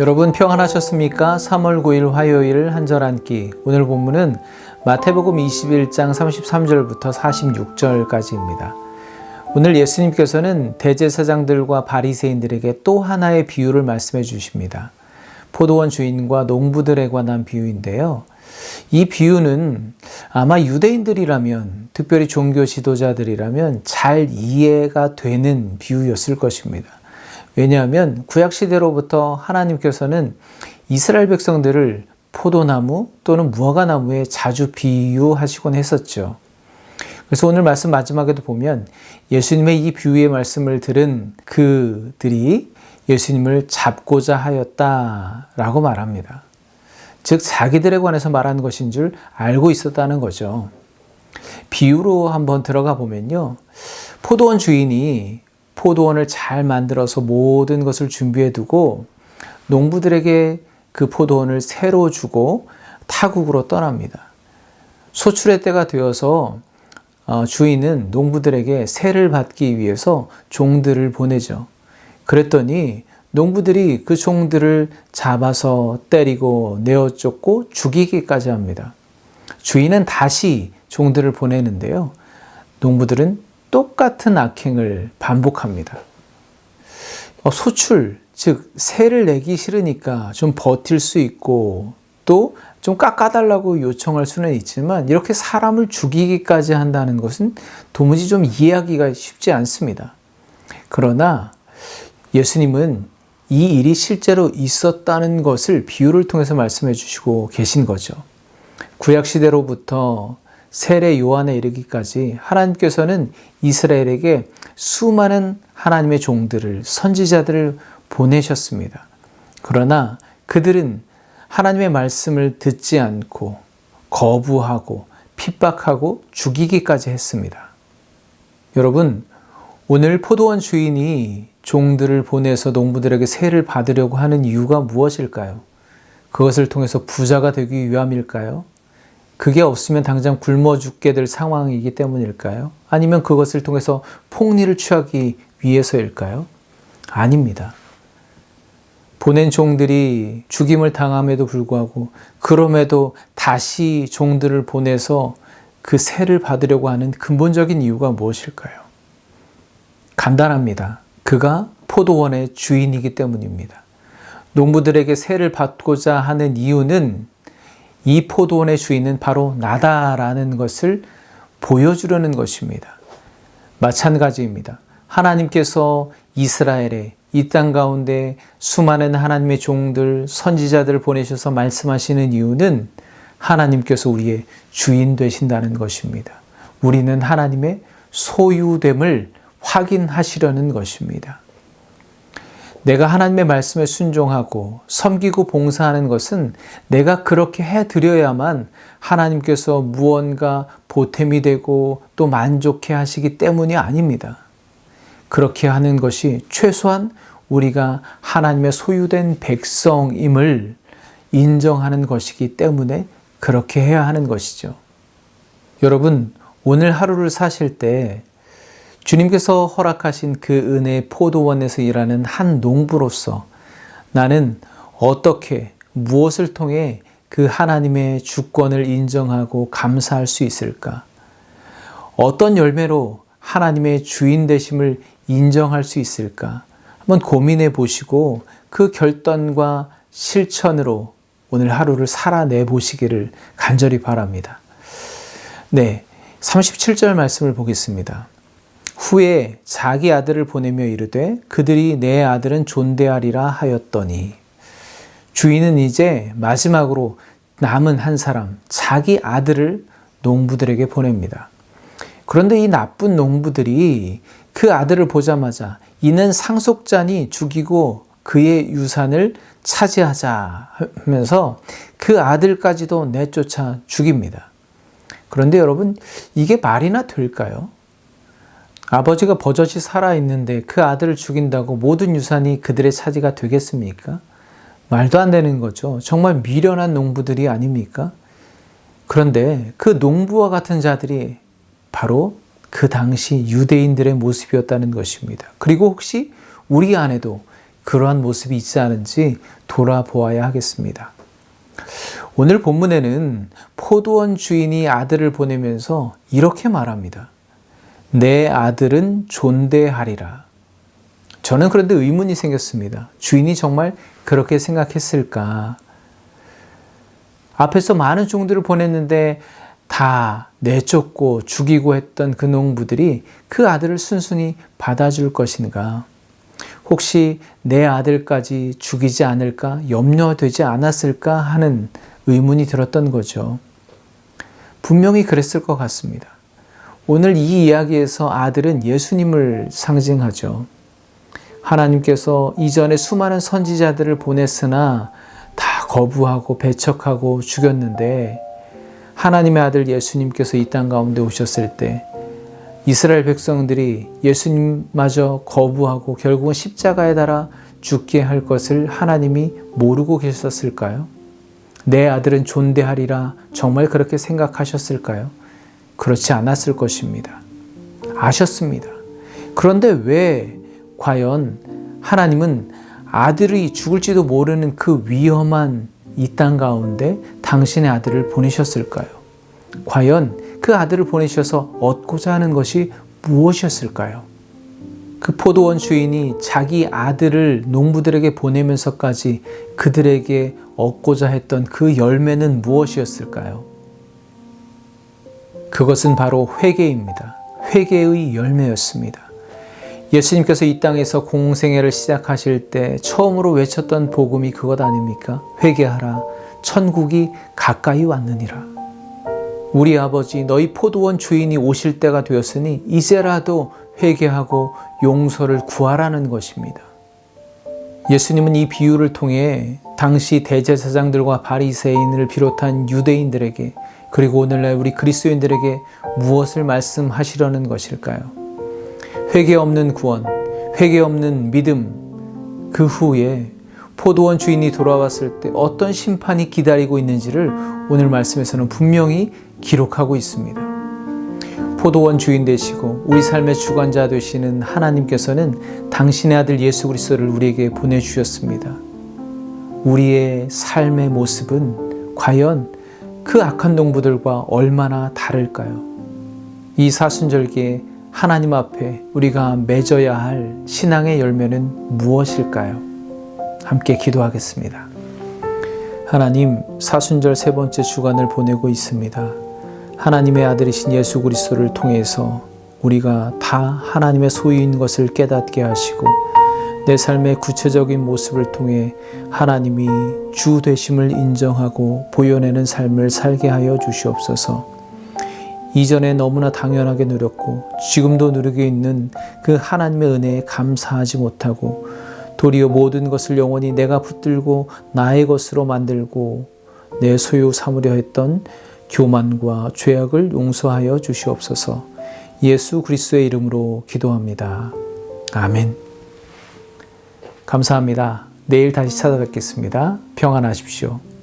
여러분 평안하셨습니까? 3월 9일 화요일 한절 한끼. 오늘 본문은 마태복음 21장 33절부터 46절까지입니다. 오늘 예수님께서는 대제사장들과 바리새인들에게 또 하나의 비유를 말씀해 주십니다. 포도원 주인과 농부들에 관한 비유인데요. 이 비유는 아마 유대인들이라면, 특별히 종교 지도자들이라면 잘 이해가 되는 비유였을 것입니다. 왜냐하면 구약시대로부터 하나님께서는 이스라엘 백성들을 포도나무 또는 무화과나무에 자주 비유하시곤 했었죠. 그래서 오늘 말씀 마지막에도 보면 예수님의 이 비유의 말씀을 들은 그들이 예수님을 잡고자 하였다라고 말합니다. 즉 자기들에 관해서 말하는 것인 줄 알고 있었다는 거죠. 비유로 한번 들어가 보면요. 포도원 주인이 포도원을 잘 만들어서 모든 것을 준비해 두고 농부들에게 그 포도원을 새로 주고 타국으로 떠납니다. 소출의 때가 되어서 주인은 농부들에게 세를 받기 위해서 종들을 보내죠. 그랬더니 농부들이 그 종들을 잡아서 때리고 내어 쫓고 죽이기까지 합니다. 주인은 다시 종들을 보내는데요. 농부들은 똑같은 악행을 반복합니다. 소출, 즉 세를 내기 싫으니까 좀 버틸 수 있고 또 좀 깎아달라고 요청할 수는 있지만 이렇게 사람을 죽이기까지 한다는 것은 도무지 좀 이해하기가 쉽지 않습니다. 그러나 예수님은 이 일이 실제로 있었다는 것을 비유를 통해서 말씀해 주시고 계신 거죠. 구약시대로부터 세례 요한에 이르기까지 하나님께서는 이스라엘에게 수많은 하나님의 종들을, 선지자들을 보내셨습니다. 그러나 그들은 하나님의 말씀을 듣지 않고 거부하고 핍박하고 죽이기까지 했습니다. 여러분, 오늘 포도원 주인이 종들을 보내서 농부들에게 세를 받으려고 하는 이유가 무엇일까요? 그것을 통해서 부자가 되기 위함일까요? 그게 없으면 당장 굶어 죽게 될 상황이기 때문일까요? 아니면 그것을 통해서 폭리를 취하기 위해서일까요? 아닙니다. 보낸 종들이 죽임을 당함에도 불구하고 그럼에도 다시 종들을 보내서 그 세를 받으려고 하는 근본적인 이유가 무엇일까요? 간단합니다. 그가 포도원의 주인이기 때문입니다. 농부들에게 세를 받고자 하는 이유는 이 포도원의 주인은 바로 나다라는 것을 보여주려는 것입니다. 마찬가지입니다. 하나님께서 이스라엘에 이 땅 가운데 수많은 하나님의 종들, 선지자들을 보내셔서 말씀하시는 이유는 하나님께서 우리의 주인 되신다는 것입니다. 우리는 하나님의 소유됨을 확인하시려는 것입니다. 내가 하나님의 말씀에 순종하고 섬기고 봉사하는 것은 내가 그렇게 해드려야만 하나님께서 무언가 보탬이 되고 또 만족해 하시기 때문이 아닙니다. 그렇게 하는 것이 최소한 우리가 하나님의 소유된 백성임을 인정하는 것이기 때문에 그렇게 해야 하는 것이죠. 여러분, 오늘 하루를 사실 때 주님께서 허락하신 그 은혜의 포도원에서 일하는 한 농부로서 나는 어떻게, 무엇을 통해 그 하나님의 주권을 인정하고 감사할 수 있을까? 어떤 열매로 하나님의 주인 되심을 인정할 수 있을까? 한번 고민해 보시고 그 결단과 실천으로 오늘 하루를 살아내 보시기를 간절히 바랍니다. 네, 37절 말씀을 보겠습니다. 후에 자기 아들을 보내며 이르되 그들이 내 아들은 존대하리라 하였더니 주인은 이제 마지막으로 남은 한 사람, 자기 아들을 농부들에게 보냅니다. 그런데 이 나쁜 농부들이 그 아들을 보자마자 이는 상속자니 죽이고 그의 유산을 차지하자 하면서 그 아들까지도 내쫓아 죽입니다. 그런데 여러분, 이게 말이나 될까요? 아버지가 버젓이 살아있는데 그 아들을 죽인다고 모든 유산이 그들의 차지가 되겠습니까? 말도 안 되는 거죠. 정말 미련한 농부들이 아닙니까? 그런데 그 농부와 같은 자들이 바로 그 당시 유대인들의 모습이었다는 것입니다. 그리고 혹시 우리 안에도 그러한 모습이 있지 않은지 돌아보아야 하겠습니다. 오늘 본문에는 포도원 주인이 아들을 보내면서 이렇게 말합니다. 내 아들은 존대하리라. 저는 그런데 의문이 생겼습니다. 주인이 정말 그렇게 생각했을까? 앞에서 많은 종들을 보냈는데 다 내쫓고 죽이고 했던 그 농부들이 그 아들을 순순히 받아줄 것인가? 혹시 내 아들까지 죽이지 않을까? 염려되지 않았을까? 하는 의문이 들었던 거죠. 분명히 그랬을 것 같습니다. 오늘 이 이야기에서 아들은 예수님을 상징하죠. 하나님께서 이전에 수많은 선지자들을 보냈으나 다 거부하고 배척하고 죽였는데 하나님의 아들 예수님께서 이 땅 가운데 오셨을 때 이스라엘 백성들이 예수님마저 거부하고 결국은 십자가에 달아 죽게 할 것을 하나님이 모르고 계셨을까요? 내 아들은 존대하리라 정말 그렇게 생각하셨을까요? 그렇지 않았을 것입니다. 아셨습니다. 그런데 왜 과연 하나님은 아들이 죽을지도 모르는 그 위험한 이 땅 가운데 당신의 아들을 보내셨을까요? 과연 그 아들을 보내셔서 얻고자 하는 것이 무엇이었을까요? 그 포도원 주인이 자기 아들을 농부들에게 보내면서까지 그들에게 얻고자 했던 그 열매는 무엇이었을까요? 그것은 바로 회개입니다. 회개의 열매였습니다. 예수님께서 이 땅에서 공생애를 시작하실 때 처음으로 외쳤던 복음이 그것 아닙니까? 회개하라, 천국이 가까이 왔느니라. 우리 아버지, 너희 포도원 주인이 오실 때가 되었으니 이제라도 회개하고 용서를 구하라는 것입니다. 예수님은 이 비유를 통해 당시 대제사장들과 바리새인을 비롯한 유대인들에게 그리고 오늘날 우리 그리스도인들에게 무엇을 말씀하시려는 것일까요? 회개 없는 구원, 회개 없는 믿음, 그 후에 포도원 주인이 돌아왔을 때 어떤 심판이 기다리고 있는지를 오늘 말씀에서는 분명히 기록하고 있습니다. 포도원 주인 되시고 우리 삶의 주관자 되시는 하나님께서는 당신의 아들 예수 그리스도를 우리에게 보내주셨습니다. 우리의 삶의 모습은 과연 그 악한 농부들과 얼마나 다를까요? 이 사순절기에 하나님 앞에 우리가 맺어야 할 신앙의 열매는 무엇일까요? 함께 기도하겠습니다. 하나님, 사순절 세 번째 주간을 보내고 있습니다. 하나님의 아들이신 예수 그리스도를 통해서 우리가 다 하나님의 소유인 것을 깨닫게 하시고 내 삶의 구체적인 모습을 통해 하나님이 주 되심을 인정하고 보여내는 삶을 살게 하여 주시옵소서. 이전에 너무나 당연하게 누렸고 지금도 누리고 있는 그 하나님의 은혜에 감사하지 못하고 도리어 모든 것을 영원히 내가 붙들고 나의 것으로 만들고 내 소유 삼으려 했던 교만과 죄악을 용서하여 주시옵소서. 예수 그리스도의 이름으로 기도합니다. 아멘. 감사합니다. 내일 다시 찾아뵙겠습니다. 평안하십시오.